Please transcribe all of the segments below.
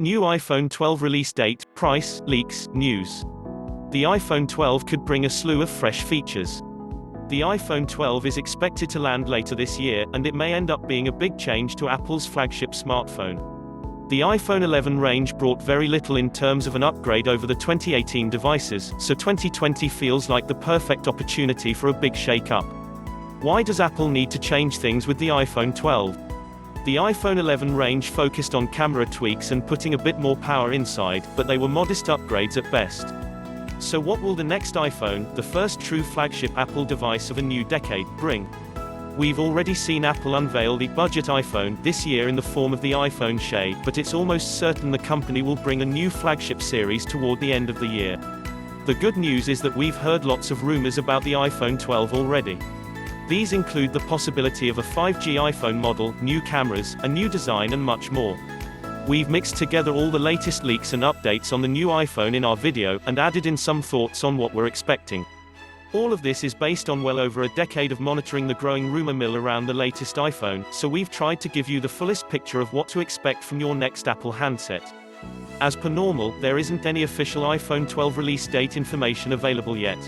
New iPhone 12 release date, price, leaks, news. The iPhone 12 could bring a slew of fresh features. The iPhone 12 is expected to land later this year, and it may end up being a big change to Apple's flagship smartphone. The iPhone 11 range brought very little in terms of an upgrade over the 2018 devices, so 2020 feels like the perfect opportunity for a big shake-up. Why does Apple need to change things with the iPhone 12? The iPhone 11 range focused on camera tweaks and putting a bit more power inside, but they were modest upgrades at best. So what will the next iPhone, the first true flagship Apple device of a new decade, bring? We've already seen Apple unveil the budget iPhone this year in the form of the iPhone SE, but it's almost certain the company will bring a new flagship series toward the end of the year. The good news is that we've heard lots of rumors about the iPhone 12 already. These include the possibility of a 5G iPhone model, new cameras, a new design and much more. We've mixed together all the latest leaks and updates on the new iPhone in our video, and added in some thoughts on what we're expecting. All of this is based on well over a decade of monitoring the growing rumor mill around the latest iPhone, so we've tried to give you the fullest picture of what to expect from your next Apple handset. As per normal, there isn't any official iPhone 12 release date information available yet.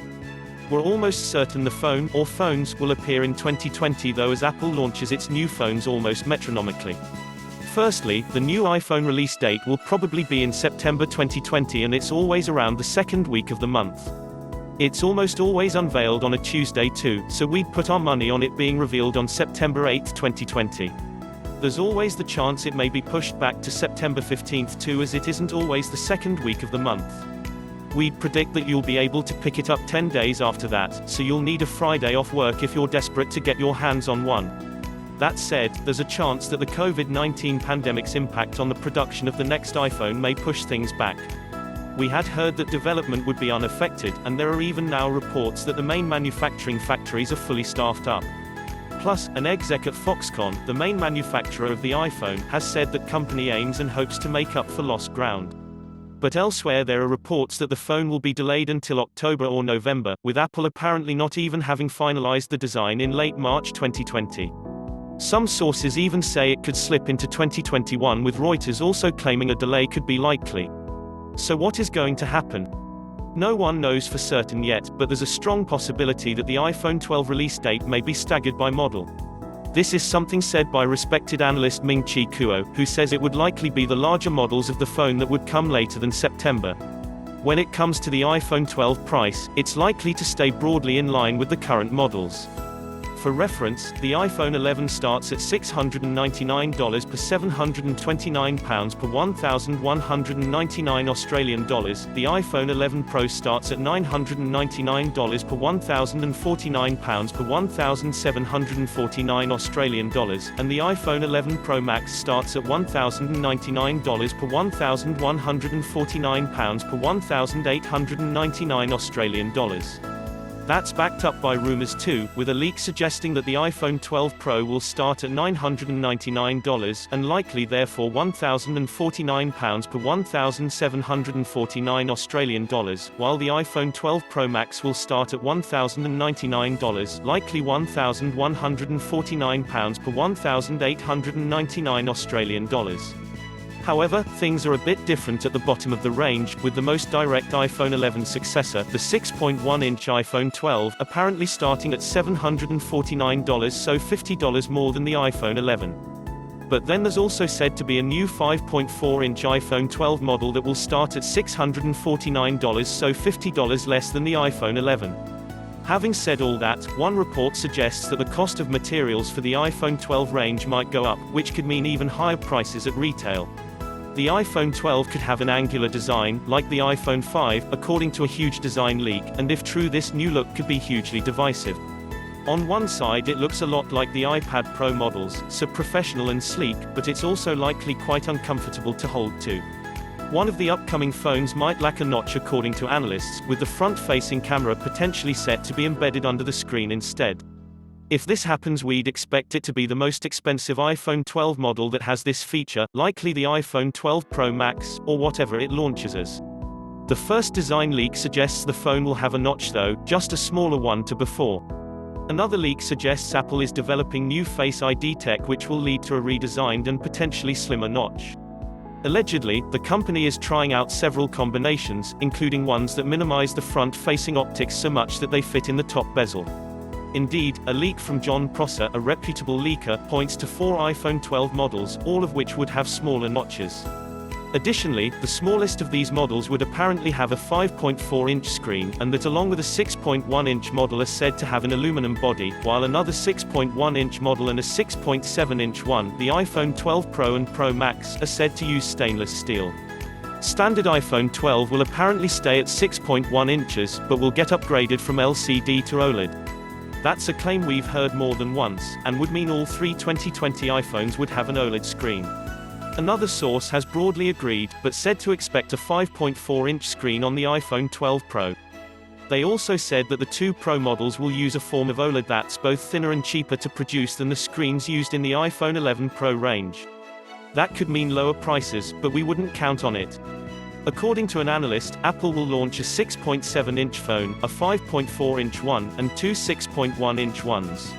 We're almost certain the phone, or phones, will appear in 2020 though, as Apple launches its new phones almost metronomically. Firstly, the new iPhone release date will probably be in September 2020, and it's always around the second week of the month. It's almost always unveiled on a Tuesday too, so we'd put our money on it being revealed on September 8, 2020. There's always the chance it may be pushed back to September 15th too, as it isn't always the second week of the month. We'd predict that you'll be able to pick it up 10 days after that, so you'll need a Friday off work if you're desperate to get your hands on one. That said, there's a chance that the COVID-19 pandemic's impact on the production of the next iPhone may push things back. We had heard that development would be unaffected, and there are even now reports that the main manufacturing factories are fully staffed up. Plus, an exec at Foxconn, the main manufacturer of the iPhone, has said that company aims and hopes to make up for lost ground. But elsewhere there are reports that the phone will be delayed until October or November, with Apple apparently not even having finalized the design in late March 2020. Some sources even say it could slip into 2021, with Reuters also claiming a delay could be likely. So what is going to happen? No one knows for certain yet, but there's a strong possibility that the iPhone 12 release date may be staggered by model. This is something said by respected analyst Ming-Chi Kuo, who says it would likely be the larger models of the phone that would come later than September. When it comes to the iPhone 12 price, it's likely to stay broadly in line with the current models. For reference, the iPhone 11 starts at $699 per £729 per $1,199 the iPhone 11 Pro starts at $999 per £1,049 per $1,749 and the iPhone 11 Pro Max starts at $1,099 per £1,149 per $1,899. That's backed up by rumors too, with a leak suggesting that the iPhone 12 Pro will start at $999 and likely therefore £1,049 per $1,749, while the iPhone 12 Pro Max will start at $1,099, likely £1,149 per $1,899. However, things are a bit different at the bottom of the range, with the most direct iPhone 11 successor, the 6.1-inch iPhone 12, apparently starting at $749, so $50 more than the iPhone 11. But then there's also said to be a new 5.4-inch iPhone 12 model that will start at $649, so $50 less than the iPhone 11. Having said all that, one report suggests that the cost of materials for the iPhone 12 range might go up, which could mean even higher prices at retail. The iPhone 12 could have an angular design, like the iPhone 5, according to a huge design leak, and if true, this new look could be hugely divisive. On one side it looks a lot like the iPad Pro models, so professional and sleek, but it's also likely quite uncomfortable to hold too. One of the upcoming phones might lack a notch according to analysts, with the front-facing camera potentially set to be embedded under the screen instead. If this happens, we'd expect it to be the most expensive iPhone 12 model that has this feature, likely the iPhone 12 Pro Max, or whatever it launches as. The first design leak suggests the phone will have a notch though, just a smaller one to before. Another leak suggests Apple is developing new Face ID tech which will lead to a redesigned and potentially slimmer notch. Allegedly, the company is trying out several combinations, including ones that minimize the front-facing optics so much that they fit in the top bezel. Indeed, a leak from John Prosser, a reputable leaker, points to 4 iPhone 12 models, all of which would have smaller notches. Additionally, the smallest of these models would apparently have a 5.4-inch screen, and that along with a 6.1-inch model are said to have an aluminum body, while another 6.1-inch model and a 6.7-inch one, the iPhone 12 Pro and Pro Max, are said to use stainless steel. Standard iPhone 12 will apparently stay at 6.1 inches, but will get upgraded from LCD to OLED. That's a claim we've heard more than once, and would mean all 3 2020 iPhones would have an OLED screen. Another source has broadly agreed, but said to expect a 5.4-inch screen on the iPhone 12 Pro. They also said that the 2 Pro models will use a form of OLED that's both thinner and cheaper to produce than the screens used in the iPhone 11 Pro range. That could mean lower prices, but we wouldn't count on it. According to an analyst, Apple will launch a 6.7-inch phone, a 5.4-inch one, and 2 6.1-inch ones.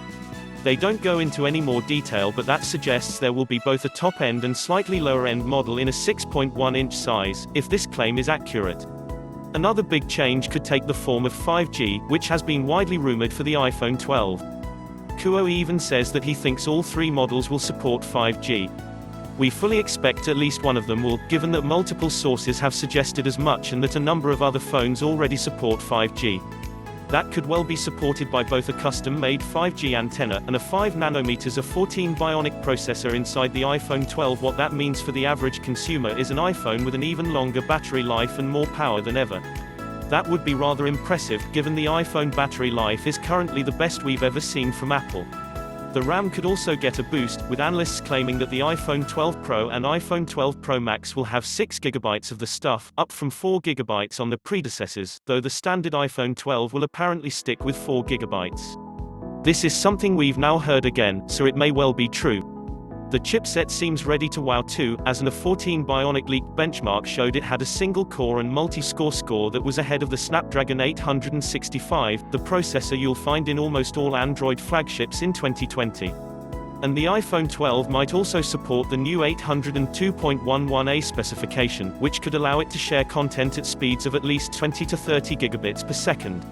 They don't go into any more detail, but that suggests there will be both a top-end and slightly lower-end model in a 6.1-inch size, if this claim is accurate. Another big change could take the form of 5G, which has been widely rumored for the iPhone 12. Kuo even says that he thinks all 3 models will support 5G. We fully expect at least one of them will, given that multiple sources have suggested as much and that a number of other phones already support 5G. That could well be supported by both a custom-made 5G antenna, and a 5nm of 14 bionic processor inside the iPhone 12. What that means for the average consumer is an iPhone with an even longer battery life and more power than ever. That would be rather impressive, given the iPhone battery life is currently the best we've ever seen from Apple. The RAM could also get a boost, with analysts claiming that the iPhone 12 Pro and iPhone 12 Pro Max will have 6GB of the stuff, up from 4GB on the predecessors, though the standard iPhone 12 will apparently stick with 4GB. This is something we've now heard again, so it may well be true. The chipset seems ready to wow too, as an A14 Bionic leaked benchmark showed it had a single-core and multi-score that was ahead of the Snapdragon 865, the processor you'll find in almost all Android flagships in 2020. And the iPhone 12 might also support the new 802.11a specification, which could allow it to share content at speeds of at least 20 to 30 gigabits per second.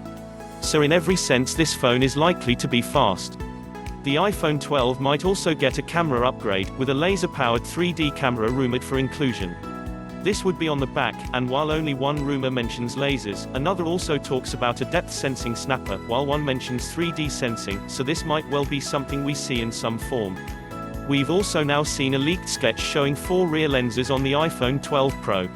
So in every sense this phone is likely to be fast. The iPhone 12 might also get a camera upgrade, with a laser-powered 3D camera rumored for inclusion. This would be on the back, and while only one rumor mentions lasers, another also talks about a depth-sensing snapper, while one mentions 3D sensing, so this might well be something we see in some form. We've also now seen a leaked sketch showing 4 rear lenses on the iPhone 12 Pro.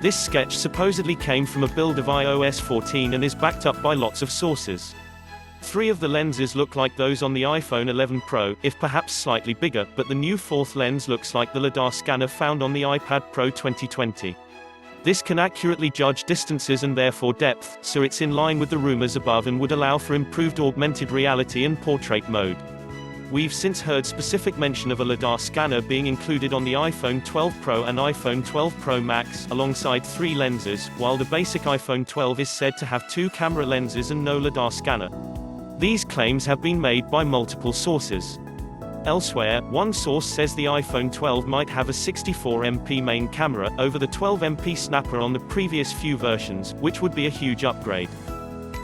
This sketch supposedly came from a build of iOS 14 and is backed up by lots of sources. 3 of the lenses look like those on the iPhone 11 Pro, if perhaps slightly bigger, but the new 4th lens looks like the LiDAR scanner found on the iPad Pro 2020. This can accurately judge distances and therefore depth, so it's in line with the rumors above and would allow for improved augmented reality and portrait mode. We've since heard specific mention of a LiDAR scanner being included on the iPhone 12 Pro and iPhone 12 Pro Max, alongside 3 lenses, while the basic iPhone 12 is said to have 2 camera lenses and no LiDAR scanner. These claims have been made by multiple sources. Elsewhere, one source says the iPhone 12 might have a 64MP main camera, over the 12MP snapper on the previous few versions, which would be a huge upgrade.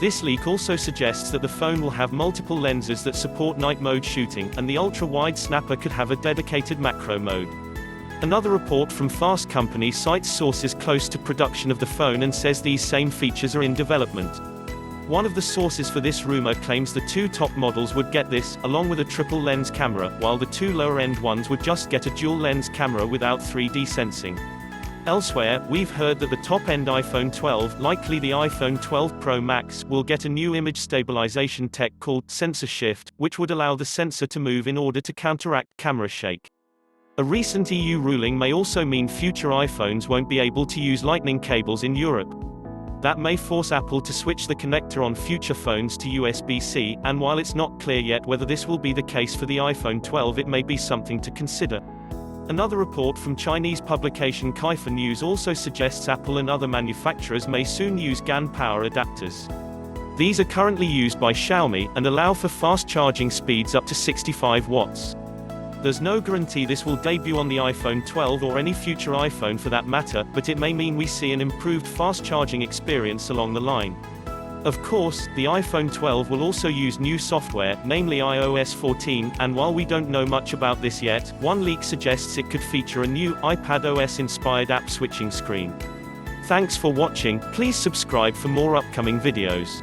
This leak also suggests that the phone will have multiple lenses that support night mode shooting, and the ultra-wide snapper could have a dedicated macro mode. Another report from Fast Company cites sources close to production of the phone and says these same features are in development. One of the sources for this rumor claims the 2 top models would get this, along with a triple lens camera, while the 2 lower-end ones would just get a dual lens camera without 3D sensing. Elsewhere, we've heard that the top-end iPhone 12, likely the iPhone 12 Pro Max, will get a new image stabilization tech called sensor shift, which would allow the sensor to move in order to counteract camera shake. A recent EU ruling may also mean future iPhones won't be able to use Lightning cables in Europe. That may force Apple to switch the connector on future phones to USB-C, and while it's not clear yet whether this will be the case for the iPhone 12, it may be something to consider. Another report from Chinese publication Kaifa News also suggests Apple and other manufacturers may soon use GaN power adapters. These are currently used by Xiaomi, and allow for fast charging speeds up to 65 watts. There's no guarantee this will debut on the iPhone 12 or any future iPhone for that matter, but it may mean we see an improved fast charging experience along the line. Of course, the iPhone 12 will also use new software, namely iOS 14, and while we don't know much about this yet, one leak suggests it could feature a new, iPadOS-inspired app switching screen. Thanks for watching. Please subscribe for more upcoming videos.